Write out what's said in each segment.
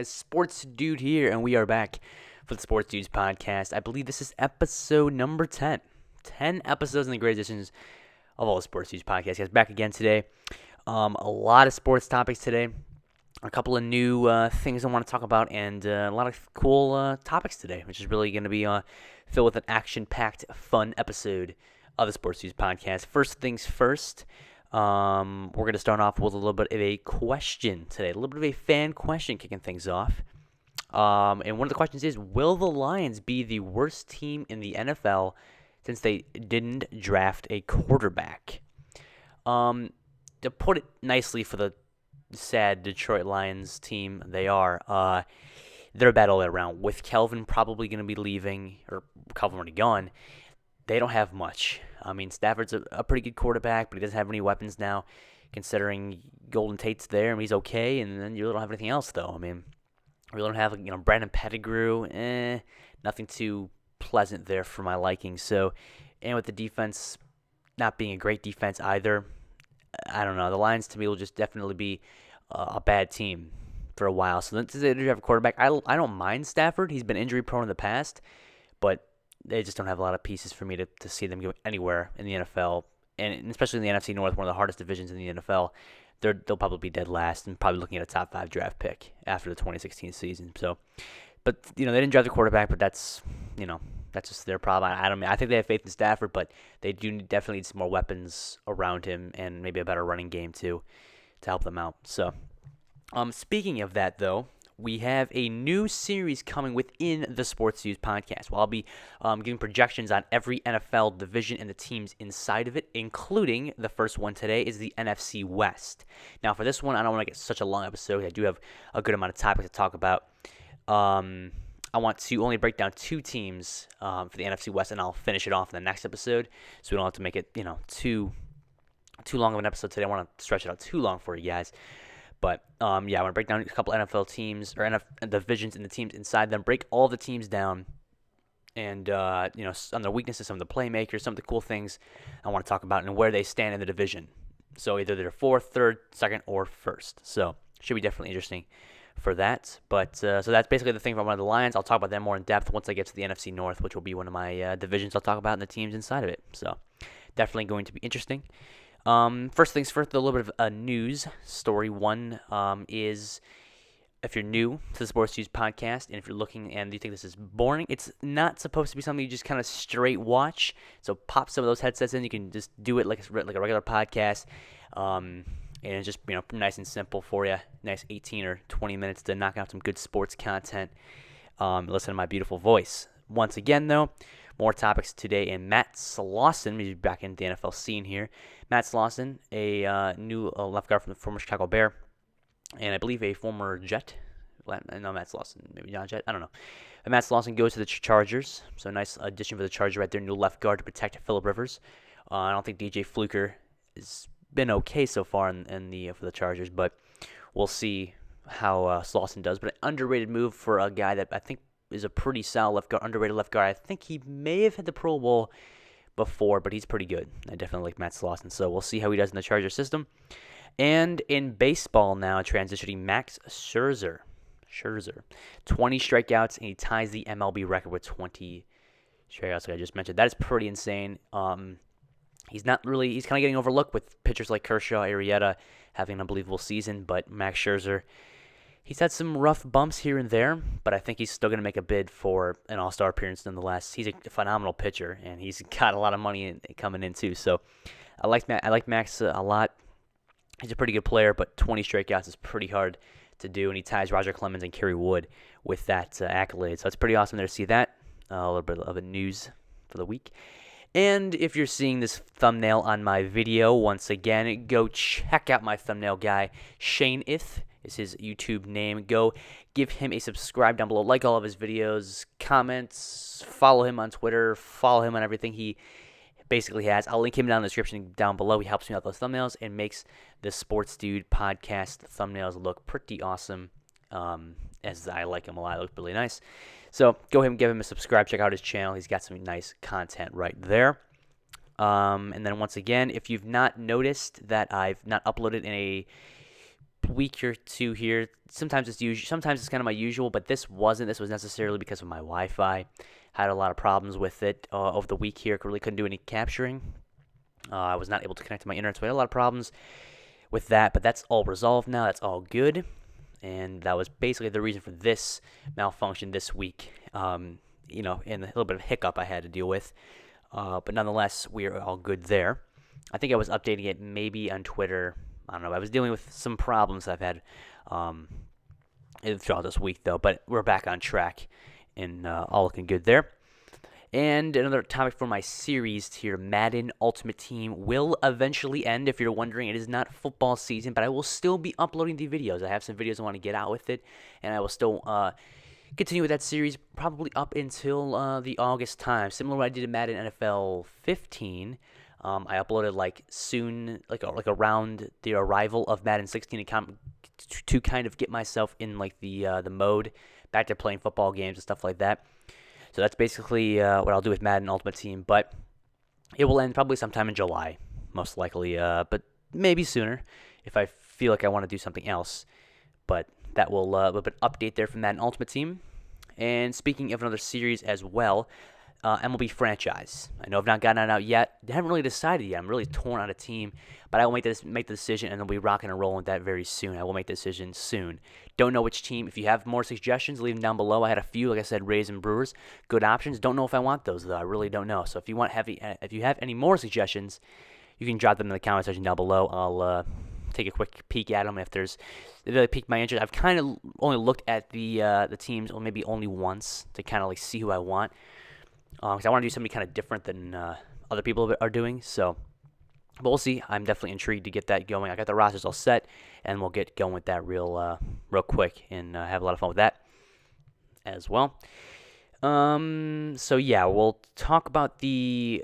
guys? Sports Dude here, and we are back for the Sports Dudes podcast. I believe this is episode number 10. 10 episodes in the great editions of all the Sports Dudes podcast. Guys, back again today. A lot of sports topics today. A couple of new things I want to talk about, and a lot of cool topics today, which is really going to be filled with an action-packed, fun episode of the Sports Dudes podcast. First things first. We're going to start off with a little bit of a question today, a little bit of a fan question kicking things off. And one of the questions is, will the Lions be the worst team in the NFL since they didn't draft a quarterback? To put it nicely for the sad Detroit Lions team they are, they're bad all the way around. With Kelvin probably going to be leaving, or Kelvin already gone, they don't have much. I mean, Stafford's a pretty good quarterback, but he doesn't have any weapons now, considering Golden Tate's there, and he's okay, and then you really don't have anything else, though. I mean, we don't have, Brandon Pettigrew, nothing too pleasant there for my liking. So, and with the defense not being a great defense either, I don't know. The Lions, to me, will just definitely be a bad team for a while. So, they do have a quarterback. I don't mind Stafford. He's been injury-prone in the past, but they just don't have a lot of pieces for me to see them go anywhere in the NFL, and especially in the NFC North, one of the hardest divisions in the NFL. They'll probably be dead last and probably looking at a top 5 draft pick after the 2016 season. So, but they didn't draft the quarterback, but that's just their problem. I think they have faith in Stafford, but they do definitely need some more weapons around him and maybe a better running game too to help them out. So, speaking of that though, we have a new series coming within the Sports Dudes podcast. Well, I'll be giving projections on every NFL division and the teams inside of it, including the first one today is the NFC West. Now, for this one, I don't want to get such a long episode. I do have a good amount of topics to talk about. I want to only break down 2 teams for the NFC West, and I'll finish it off in the next episode, so we don't have to make it too long of an episode today. I want to stretch it out too long for you guys. But, I want to break down a couple NFL teams, or NFL divisions and the teams inside them, break all the teams down, and, on their weaknesses, some of the playmakers, some of the cool things I want to talk about, and where they stand in the division. So either they're 4th, 3rd, 2nd, or 1st. So, should be definitely interesting for that. But, so that's basically the thing about one of the Lions. I'll talk about them more in depth once I get to the NFC North, which will be one of my divisions I'll talk about, and the teams inside of it. So, definitely going to be interesting. First things first, a little bit of news. Story 1 is, if you're new to the Sports Dudes podcast, and if you're looking and you think this is boring, it's not supposed to be something you just kind of straight watch. So pop some of those headsets in. You can just do it like a regular podcast, and it's just nice and simple for you. Nice 18 or 20 minutes to knock out some good sports content. Listen to my beautiful voice. Once again, though, more topics today, and Matt Slauson, he's back in the NFL scene here. Matt Slauson, a new left guard from the former Chicago Bear, and I believe a former Jet. No, Matt Slauson, maybe not Jet, I don't know. And Matt Slauson goes to the Chargers, so a nice addition for the Chargers right there, new left guard to protect Phillip Rivers. I don't think DJ Fluker has been okay so far for the Chargers, but we'll see how Slauson does. But an underrated move for a guy that I think is a pretty solid left guard, underrated left guard. I think he may have hit the Pro Bowl before, but he's pretty good. I definitely like Matt Slauson, so we'll see how he does in the Charger system. And in baseball now, transitioning Max Scherzer. 20 strikeouts, and he ties the MLB record with 20 strikeouts, like I just mentioned. That is pretty insane. He's kind of getting overlooked with pitchers like Kershaw, Arrieta having an unbelievable season, but Max Scherzer, he's had some rough bumps here and there, but I think he's still going to make a bid for an all-star appearance nonetheless. He's a phenomenal pitcher, and he's got a lot of money coming in too. So I like Max a lot. He's a pretty good player, but 20 strikeouts is pretty hard to do, and he ties Roger Clemens and Kerry Wood with that accolade. So it's pretty awesome there to see that. A little bit of a news for the week. And if you're seeing this thumbnail on my video, once again, go check out my thumbnail guy, Shane Ith is his YouTube name. Go give him a subscribe down below. Like all of his videos, comments, follow him on Twitter, follow him on everything he basically has. I'll link him down in the description down below. He helps me out with those thumbnails and makes the Sports Dude podcast thumbnails look pretty awesome, as I like him a lot. They look really nice. So go ahead and give him a subscribe. Check out his channel. He's got some nice content right there. And then once again, if you've not noticed that I've not uploaded in a week or two here. Sometimes it's kind of my usual, but this wasn't. This was necessarily because of my Wi-Fi. Had a lot of problems with it over the week here. Really couldn't do any capturing. I was not able to connect to my internet, so I had a lot of problems with that. But that's all resolved now. That's all good. And that was basically the reason for this malfunction this week. And a little bit of hiccup I had to deal with. But nonetheless, we are all good there. I think I was updating it maybe on Twitter. I don't know. I was dealing with some problems I've had throughout this week, though. But we're back on track and all looking good there. And another topic for my series here, Madden Ultimate Team will eventually end. If you're wondering, it is not football season, but I will still be uploading the videos. I have some videos I want to get out with it, and I will still continue with that series probably up until the August time. Similar to what I did in Madden NFL 15. I uploaded soon, around the arrival of Madden 16 to kind of get myself in the mode back to playing football games and stuff like that. So that's basically what I'll do with Madden Ultimate Team, but it will end probably sometime in July, most likely, but maybe sooner if I feel like I want to do something else. But that will a little bit update there from Madden Ultimate Team. And speaking of another series as well, MLB franchise. I know I've not gotten it out yet. I haven't really decided yet. I'm really torn on a team, but I will make the decision, and then we'll be rocking and rolling with that very soon. I will make the decision soon. Don't know which team. If you have more suggestions, leave them down below. I had a few, like I said, Rays and Brewers. Good options. Don't know if I want those, though. I really don't know. So if you have any more suggestions, you can drop them in the comment section down below. I'll take a quick peek at them if they really pique my interest. I've kind of only looked at the teams maybe only once to kind of see who I want. Because I want to do something kind of different than other people are doing. So, but we'll see. I'm definitely intrigued to get that going. I got the rosters all set, and we'll get going with that real quick and have a lot of fun with that as well. So yeah, we'll talk about the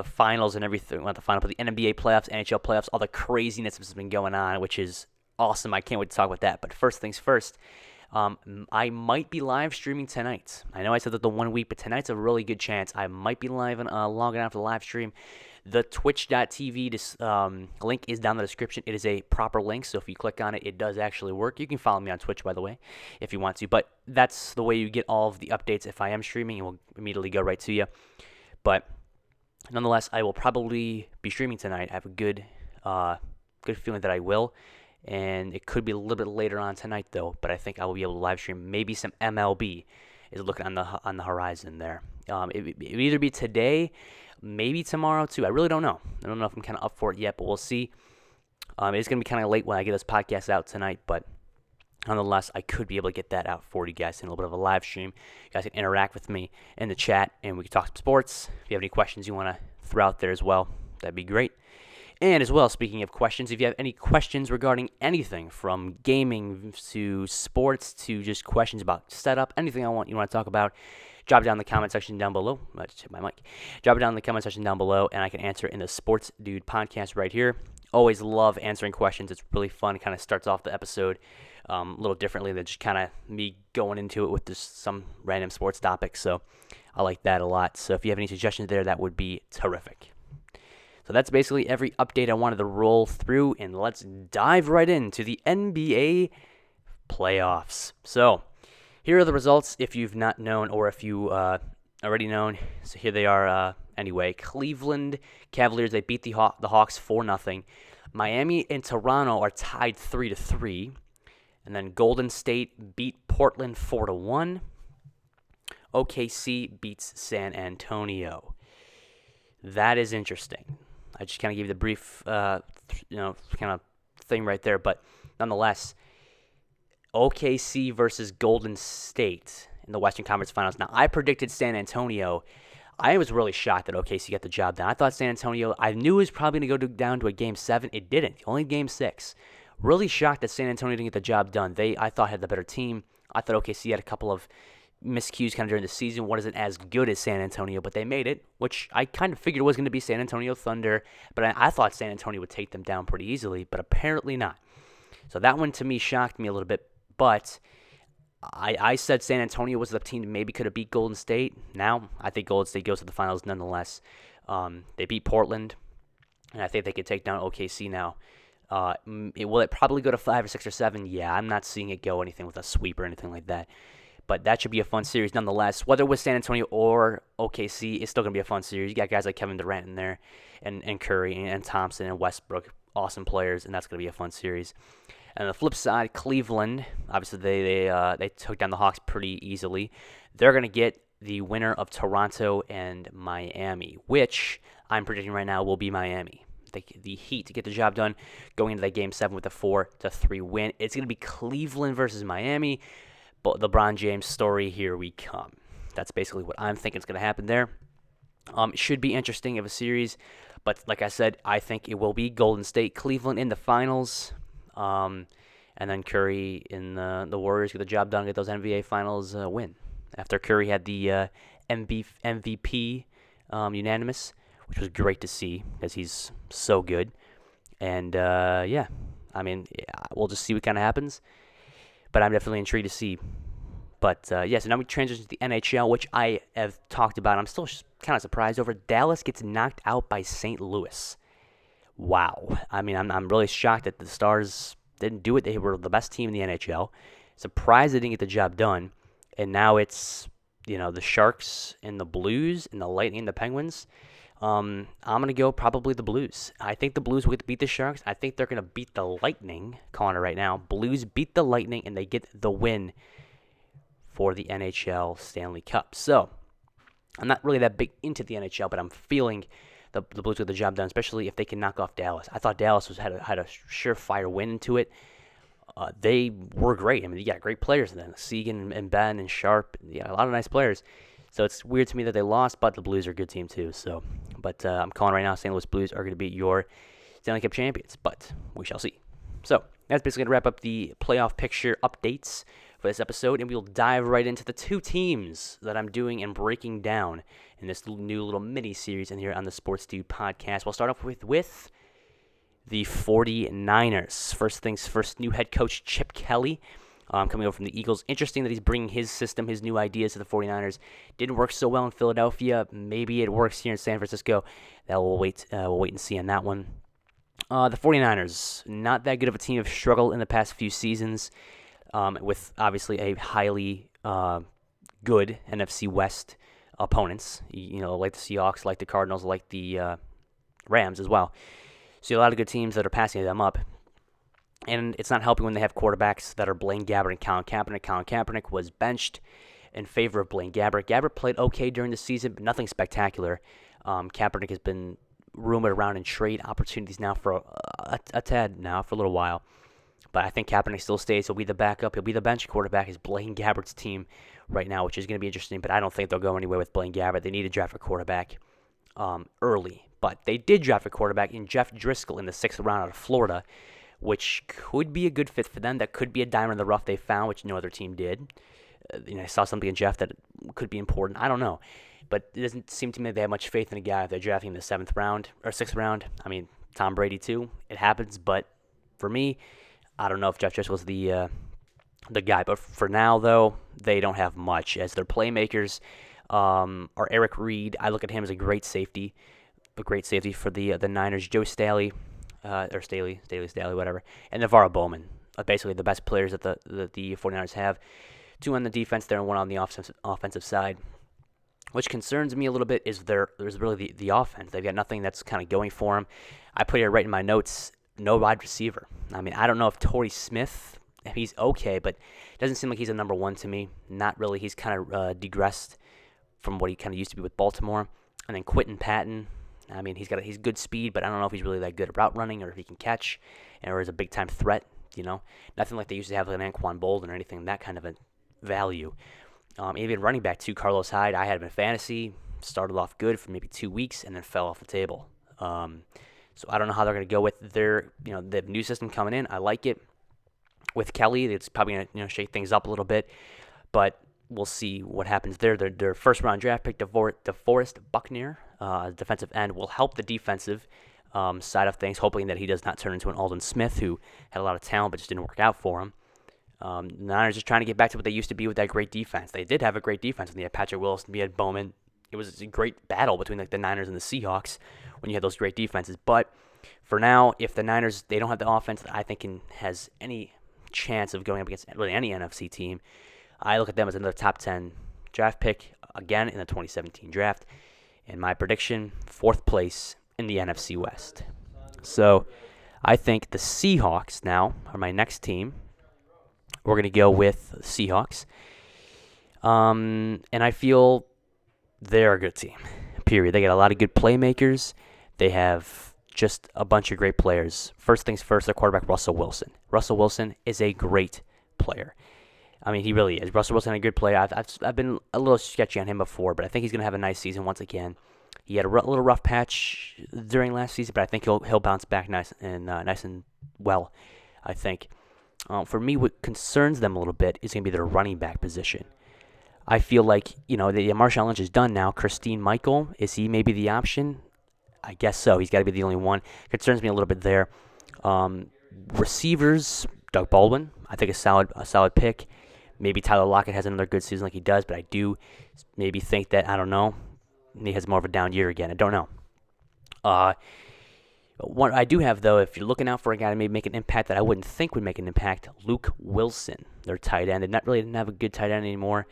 finals and everything. Not the final, but the NBA playoffs, NHL playoffs, all the craziness that's been going on, which is awesome. I can't wait to talk about that. But first things first. I might be live streaming tonight. I know I said that the 1 week, but tonight's a really good chance. I might be live and logging out for the live stream. The twitch.tv link is down in the description. It is a proper link, so if you click on it, it does actually work. You can follow me on Twitch, by the way, if you want to. But that's the way you get all of the updates if I am streaming. It will immediately go right to you. But nonetheless, I will probably be streaming tonight. I have a good feeling that I will. And it could be a little bit later on tonight, though. But I think I will be able to live stream. Maybe some MLB is looking on the horizon there. It will either be today, maybe tomorrow too. I really don't know. I don't know if I'm kind of up for it yet, but we'll see. It's going to be kind of late when I get this podcast out tonight, but nonetheless, I could be able to get that out for you guys in a little bit of a live stream. You guys can interact with me in the chat, and we can talk some sports. If you have any questions you want to throw out there as well, that'd be great. And as well, speaking of questions, if you have any questions regarding anything from gaming to sports to just questions about setup, anything you want to talk about, drop it down in the comment section down below. I just hit my mic. Drop it down in the comment section down below, and I can answer it in the Sports Dude podcast right here. Always love answering questions. It's really fun. It kind of starts off the episode a little differently than just kind of me going into it with just some random sports topic. So I like that a lot. So if you have any suggestions there, that would be terrific. So that's basically every update I wanted to roll through, and let's dive right into the NBA playoffs. So here are the results if you've not known or if you already known. So here they are anyway. Cleveland Cavaliers, they beat the Hawks 4-0. Miami and Toronto are tied 3-3. And then Golden State beat Portland 4-1. OKC beats San Antonio. That is interesting. I just kind of gave you the brief, kind of thing right there. But nonetheless, OKC versus Golden State in the Western Conference Finals. Now, I predicted San Antonio. I was really shocked that OKC got the job done. I thought San Antonio, I knew it was probably going to go down to a Game 7. It didn't. Only Game 6. Really shocked that San Antonio didn't get the job done. I thought, had the better team. I thought OKC had a couple of miscues kind of during the season. Wasn't as good as San Antonio, but they made it, which I kind of figured was going to be San Antonio Thunder, but I thought San Antonio would take them down pretty easily, but apparently not. So that one to me shocked me a little bit, but I said San Antonio was the team that maybe could have beat Golden State. Now I think Golden State goes to the finals nonetheless. They beat Portland, and I think they could take down OKC now. Will it probably go to 5 or 6 or 7? Yeah, I'm not seeing it go anything with a sweep or anything like that. But that should be a fun series nonetheless. Whether it was San Antonio or OKC, it's still going to be a fun series. You got guys like Kevin Durant in there, and Curry, and Thompson, and Westbrook. Awesome players, and that's going to be a fun series. And on the flip side, Cleveland, obviously they took down the Hawks pretty easily. They're going to get the winner of Toronto and Miami, which I'm predicting right now will be Miami. The Heat to get the job done, going into that Game 7 with a 4-3 win. It's going to be Cleveland versus Miami. But LeBron James story, here we come. That's basically what I'm thinking is going to happen there. It should be interesting of a series. But like I said, I think it will be Golden State, Cleveland in the finals. And then Curry in the Warriors get the job done, get those NBA finals win. After Curry had the MVP unanimous, which was great to see because he's so good. And, we'll just see what kind of happens. But I'm definitely intrigued to see. But, so now we transition to the NHL, which I have talked about. I'm still kind of surprised over. Dallas gets knocked out by St. Louis. Wow. I'm really shocked that the Stars didn't do it. They were the best team in the NHL. Surprised they didn't get the job done. And now it's, the Sharks and the Blues and the Lightning and the Penguins. I'm going to go probably the Blues. I think the Blues will get to beat the Sharks. I think they're going to beat the Lightning. Calling it right now. Blues beat the Lightning, and they get the win for the NHL Stanley Cup. So, I'm not really that big into the NHL, but I'm feeling the Blues get the job done, especially if they can knock off Dallas. I thought Dallas had a surefire win into it. They were great. You got great players then. Seguin and Ben and Sharp. A lot of nice players. So it's weird to me that they lost, but the Blues are a good team too. So, but I'm calling right now, St. Louis Blues are going to be your Stanley Cup champions, but we shall see. So that's basically going to wrap up the playoff picture updates for this episode, and we'll dive right into the two teams that I'm doing and breaking down in this new little mini-series in here on the Thesportsduude podcast. We'll start off with the 49ers. First things first, new head coach Chip Kelly. Coming over from the Eagles. Interesting that he's bringing his system, his new ideas to the 49ers. Didn't work so well in Philadelphia. Maybe it works here in San Francisco. We'll wait and see on that one. The 49ers, not that good of a team. Have struggled in the past few seasons with obviously a highly good NFC West opponents. Like the Seahawks, like the Cardinals, like the Rams as well. So a lot of good teams that are passing them up. And it's not helping when they have quarterbacks that are Blaine Gabbert and Colin Kaepernick. Colin Kaepernick was benched in favor of Blaine Gabbert. Gabbert played okay during the season, but nothing spectacular. Kaepernick has been rumored around in trade opportunities now for a tad now, for a little while. But I think Kaepernick still stays. He'll be the backup. He'll be the bench quarterback. It's Blaine Gabbert's team right now, which is going to be interesting. But I don't think they'll go anywhere with Blaine Gabbert. They need to draft a quarterback early. But they did draft a quarterback in Jeff Driscoll in the 6th round out of Florida, which could be a good fit for them. That could be a diamond in the rough they found, which no other team did. I saw something in Jeff that could be important. I don't know. But it doesn't seem to me they have much faith in a guy if they're drafting in the 7th round or 6th round. Tom Brady too. It happens, but for me, I don't know if Jeff Driscoll's the guy. But for now, though, they don't have much. As their playmakers are Eric Reed. I look at him as a great safety for the Niners. Joe Staley. Or Staley, whatever, and Navarro Bowman, basically the best players that the 49ers have. 2 on the defense there and 1 on the offensive side. Which concerns me a little bit is there's really the offense. They've got nothing that's kind of going for them. I put it right in my notes, no wide receiver. I don't know if Torrey Smith, if he's okay, but it doesn't seem like he's a number 1 to me. Not really. He's kind of digressed from what he kind of used to be with Baltimore. And then Quentin Patton. He's good speed, but I don't know if he's really that good at route running or if he can catch or is a big-time threat, Nothing like they used to have with Anquan Bolden or anything, that kind of a value. Even running back too, Carlos Hyde, I had him in fantasy, started off good for maybe 2 weeks and then fell off the table. So I don't know how they're going to go with their, the new system coming in. I like it. With Kelly, it's probably going to, shake things up a little bit, but we'll see what happens there. Their first-round draft pick, DeForest Buckner, defensive end, will help the defensive side of things, hoping that he does not turn into an Aldon Smith, who had a lot of talent but just didn't work out for him. The Niners just trying to get back to what they used to be with that great defense. They did have a great defense when they had Patrick Wilson, we had Bowman. It was a great battle between the Niners and the Seahawks when you had those great defenses. But For now, if the Niners, they don't have the offense that I think has any chance of going up against really any NFC team, I look at them as another top 10 draft pick again in the 2017 draft. And my prediction, 4th place in the NFC West. So I think the Seahawks now are my next team. We're going to go with the Seahawks. And I feel they're a good team, period. They got a lot of good playmakers. They have just a bunch of great players. First things first, their quarterback, Russell Wilson. Russell Wilson is a great player. I mean, he really is. Russell Wilson is a good player. I've been a little sketchy on him before, but I think he's going to have a nice season once again. He had a little rough patch during last season, but I think he'll bounce back nice and well, I think. For me, what concerns them a little bit is going to be their running back position. I feel like, the Marshawn Lynch is done now. Christine Michael, is he maybe the option? I guess so. He's got to be the only one. Concerns me a little bit there. Receivers, Doug Baldwin, I think a solid pick. Maybe Tyler Lockett has another good season like he does, but I do maybe think that, I don't know, he has more of a down year again. I don't know. What I do have, though, if you're looking out for a guy to maybe make an impact that I wouldn't think would make an impact, Luke Wilson, their tight end. They didn't have a good tight end anymore,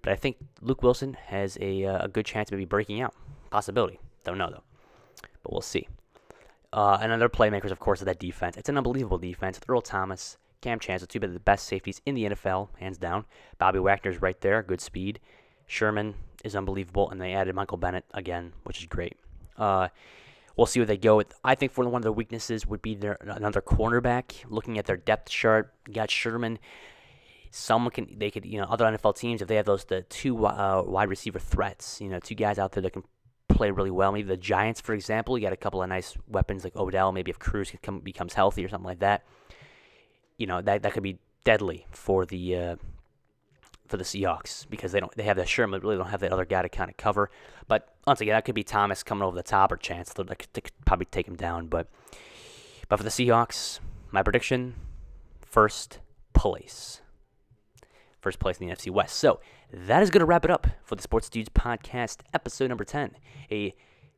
but I think Luke Wilson has a good chance of maybe breaking out. Possibility. Don't know, though, but we'll see. And other playmakers, of course, of that defense. It's an unbelievable defense. Earl Thomas, Cam Chancellor, two of the best safeties in the NFL, hands down. Bobby Wagner's right there, good speed. Sherman is unbelievable, and they added Michael Bennett again, which is great. We'll see what they go with. I think one of their weaknesses would be another cornerback. Looking at their depth chart, you got Sherman. Other NFL teams, if they have the two wide receiver threats, two guys out there that can play really well. Maybe the Giants, for example, you got a couple of nice weapons like Odell. Maybe if Cruz becomes healthy or something like that, that could be deadly for the Seahawks, because they have that Sherman, but really don't have that other guy to kind of cover. But once again, that could be Thomas coming over the top, or Chancellor that could probably take him down. But for the Seahawks, my prediction, first place in the NFC West. So that is going to wrap it up for the Sports Dudes podcast, episode number 10. A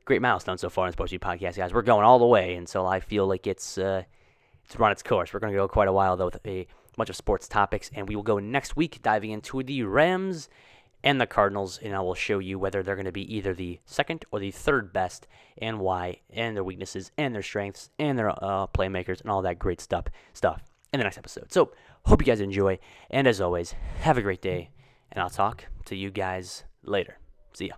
great milestone so far in the Sports Dudes podcast, guys. We're going all the way, and so I feel like it's run its course. We're going to go quite a while, though, with a bunch of sports topics, and we will go next week diving into the Rams and the Cardinals, and I will show you whether they're going to be either the second or the third best, and why, and their weaknesses, and their strengths, and their playmakers, and all that great stuff in the next episode. So, hope you guys enjoy, and as always, have a great day, and I'll talk to you guys later. See ya.